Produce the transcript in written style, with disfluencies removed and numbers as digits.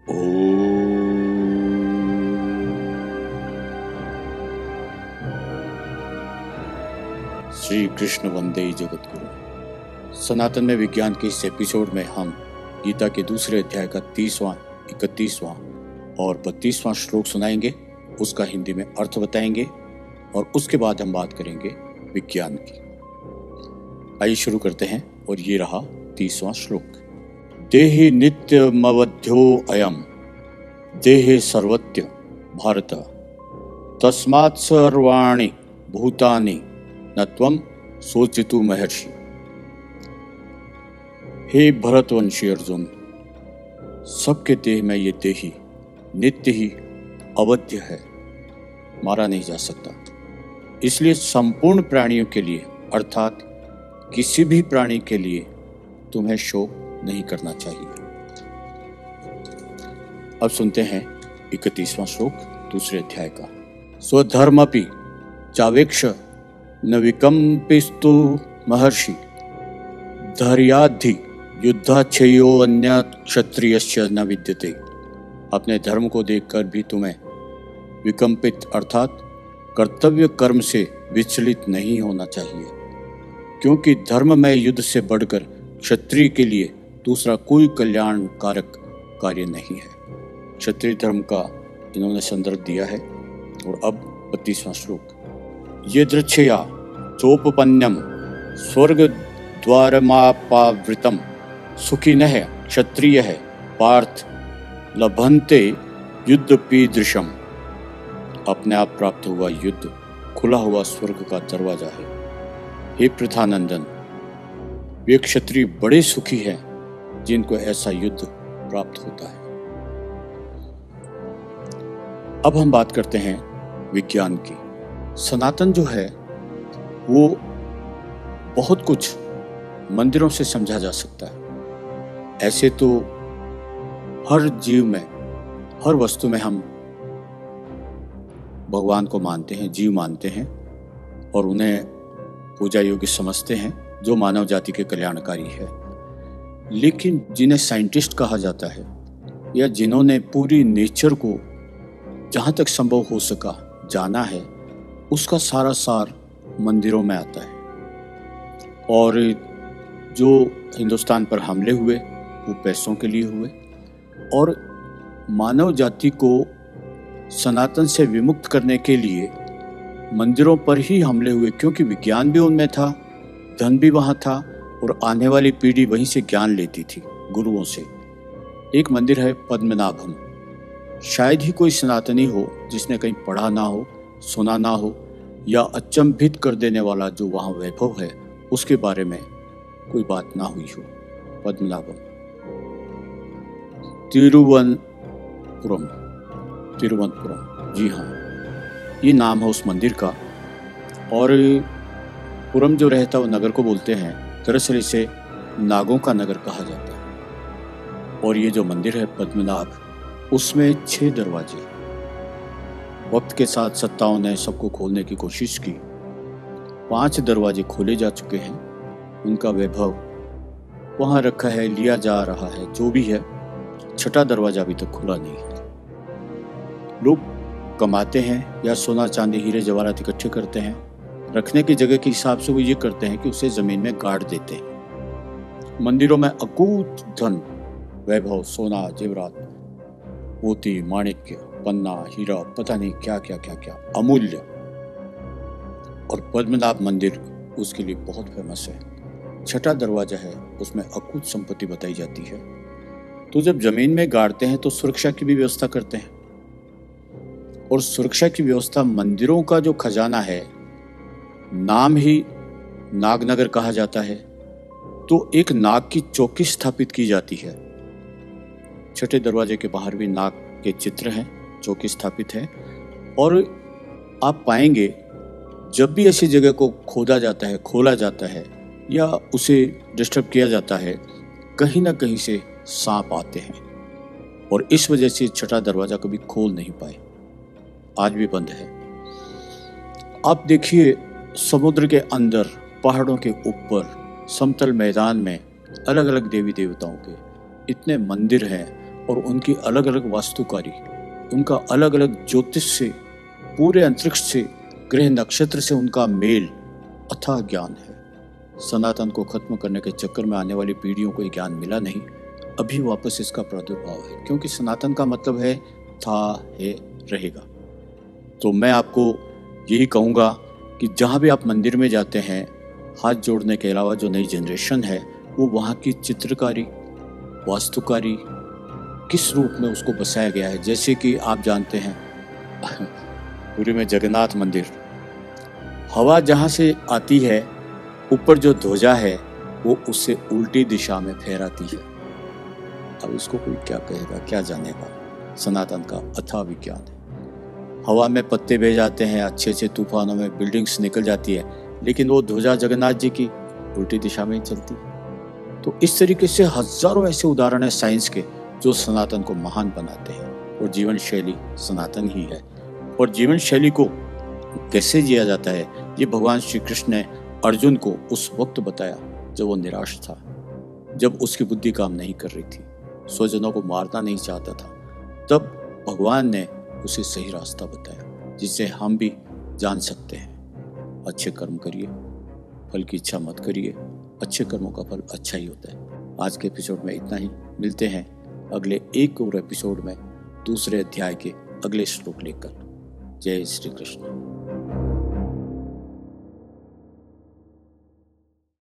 श्री कृष्ण वंदे जगतगुरु। सनातन में विज्ञान के इस एपिसोड में हम गीता के दूसरे अध्याय का 30वां, 31वां और 32वां श्लोक सुनाएंगे, उसका हिंदी में अर्थ बताएंगे और उसके बाद हम बात करेंगे विज्ञान की। आइए शुरू करते हैं। और ये रहा 30वां श्लोक। देहि नित्यमवध्यो अयम देहे सर्वत्य भारत तस्मात् सर्वाणि भूतानि न त्वं सोचितु महर्षि। हे भरतवंशी अर्जुन, सबके देह में ये देही नित्य ही अवध्य है, मारा नहीं जा सकता। इसलिए संपूर्ण प्राणियों के लिए अर्थात किसी भी प्राणी के लिए तुम्हें शोक नहीं करना चाहिए। अब सुनते हैं 31वां श्लोक दूसरे अध्याय का। स्वधर्मपि चावेक्ष न विकम्पिस्तु महर्षि धैर्याद्धि युद्धाच्छयो अन्य क्षत्रियस्य न विद्यते। अपने धर्म को देखकर भी तुम्हें विकम्पित अर्थात कर्तव्य कर्म से विचलित नहीं होना चाहिए, क्योंकि धर्म में युद्ध से बढ़कर क्षत्रिय के लिए दूसरा कोई कल्याणकारक कार्य नहीं है। क्षत्रिय धर्म का इन्होंने संदर्भ दिया है। और अब 32वां श्लोक। ये दृच्छया चोपपन्नम स्वर्ग द्वारमापावृतम सुखिनः क्षत्रियः पार्थ लभन्ते युद्धपीदृशम। अपने आप प्राप्त हुआ युद्ध खुला हुआ स्वर्ग का दरवाजा है। हे पृथानंदन, वे क्षत्रिय बड़े सुखी हैं जिनको ऐसा युद्ध प्राप्त होता है। अब हम बात करते हैं विज्ञान की। सनातन जो है वो बहुत कुछ मंदिरों से समझा जा सकता है। ऐसे तो हर जीव में, हर वस्तु में हम भगवान को मानते हैं, जीव मानते हैं और उन्हें पूजा योग्य समझते हैं जो मानव जाति के कल्याणकारी है। लेकिन जिन्हें साइंटिस्ट कहा जाता है या जिन्होंने पूरी नेचर को जहाँ तक संभव हो सका जाना है, उसका सारा सार मंदिरों में आता है। और जो हिंदुस्तान पर हमले हुए वो पैसों के लिए हुए और मानव जाति को सनातन से विमुक्त करने के लिए मंदिरों पर ही हमले हुए, क्योंकि विज्ञान भी उनमें था, धन भी वहाँ था और आने वाली पीढ़ी वहीं से ज्ञान लेती थी गुरुओं से। एक मंदिर है पद्मनाभम। शायद ही कोई सनातनी हो जिसने कहीं पढ़ा ना हो, सुना ना हो या अचंभित कर देने वाला जो वहाँ वैभव है उसके बारे में कोई बात ना हुई हो। पद्मनाभम तिरुवनंतपुरम, जी हाँ, ये नाम है उस मंदिर का। और पुरम जो रहता है वो नगर को बोलते हैं। दरअसल इसे नागों का नगर कहा जाता है। और ये जो मंदिर है पद्मनाभ, उसमें 6 दरवाजे। वक्त के साथ सत्ताओं ने सबको खोलने की कोशिश की। 5 दरवाजे खोले जा चुके हैं। उनका वैभव वहाँ रखा है, लिया जा रहा है, जो भी है। 6ठा दरवाजा अभी तक खुला नहीं है। लोग कमाते हैं या सोना चांदी हीरे जवाहरात इकट्ठे करते हैं, रखने की जगह के हिसाब से वो ये करते हैं कि उसे जमीन में गाड़ देते हैं। मंदिरों में अकूत धन वैभव, सोना जेवरात, मोती, माणिक्य, पन्ना, हीरा, पता नहीं क्या क्या क्या क्या अमूल्य। और पद्मनाभ मंदिर उसके लिए बहुत फेमस है। 6ठा दरवाजा है, उसमें अकूत संपत्ति बताई जाती है। तो जब जमीन में गाड़ते हैं तो सुरक्षा की भी व्यवस्था करते हैं। और सुरक्षा की व्यवस्था, मंदिरों का जो खजाना है, नाम ही नागनगर कहा जाता है, तो एक नाग की चौकी स्थापित की जाती है। 6ठे दरवाजे के बाहर भी नाग के चित्र हैं, चौकी स्थापित है। और आप पाएंगे जब भी ऐसी जगह को खोदा जाता है, खोला जाता है या उसे डिस्टर्ब किया जाता है, कहीं ना कहीं से सांप आते हैं। और इस वजह से 6ठा दरवाजा कभी खोल नहीं पाए, आज भी बंद है। आप देखिए समुद्र के अंदर, पहाड़ों के ऊपर, समतल मैदान में अलग अलग देवी देवताओं के इतने मंदिर हैं और उनकी अलग अलग वास्तुकारी, उनका अलग अलग ज्योतिष से, पूरे अंतरिक्ष से, ग्रह नक्षत्र से उनका मेल अथाह ज्ञान है। सनातन को खत्म करने के चक्कर में आने वाली पीढ़ियों को ज्ञान मिला नहीं, अभी वापस इसका प्रादुर्भाव है, क्योंकि सनातन का मतलब है था, है, रहेगा। तो मैं आपको यही कहूँगा कि जहाँ भी आप मंदिर में जाते हैं, हाथ जोड़ने के अलावा जो नई जनरेशन है वो वहाँ की चित्रकारी, वास्तुकारी किस रूप में उसको बसाया गया है। जैसे कि आप जानते हैं पुरी में जगन्नाथ मंदिर, हवा जहाँ से आती है ऊपर जो ध्वजा है वो उससे उल्टी दिशा में फहराती है। अब इसको कोई क्या कहेगा, क्या जानेगा। सनातन का अथाह विज्ञान है। हवा में पत्ते बह जाते हैं, अच्छे अच्छे तूफानों में बिल्डिंग्स निकल जाती है, लेकिन वो ध्वजा जगन्नाथ जी की उल्टी दिशा में ही चलती है। तो इस तरीके से हजारों ऐसे उदाहरण है साइंस के जो सनातन को महान बनाते हैं। और जीवन शैली सनातन ही है। और जीवन शैली को कैसे जिया जाता है ये भगवान श्री कृष्ण ने अर्जुन को उस वक्त बताया जब वो निराश था, जब उसकी बुद्धि काम नहीं कर रही थी, स्वजनों को मारना नहीं चाहता था। तब भगवान ने उसे सही रास्ता बताया जिससे हम भी जान सकते हैं। अच्छे कर्म करिए, फल की इच्छा मत करिए, अच्छे कर्मों का फल अच्छा ही होता है। आज के एपिसोड में इतना ही। मिलते हैं अगले एक और एपिसोड में दूसरे अध्याय के अगले श्लोक लेकर। जय श्री कृष्ण।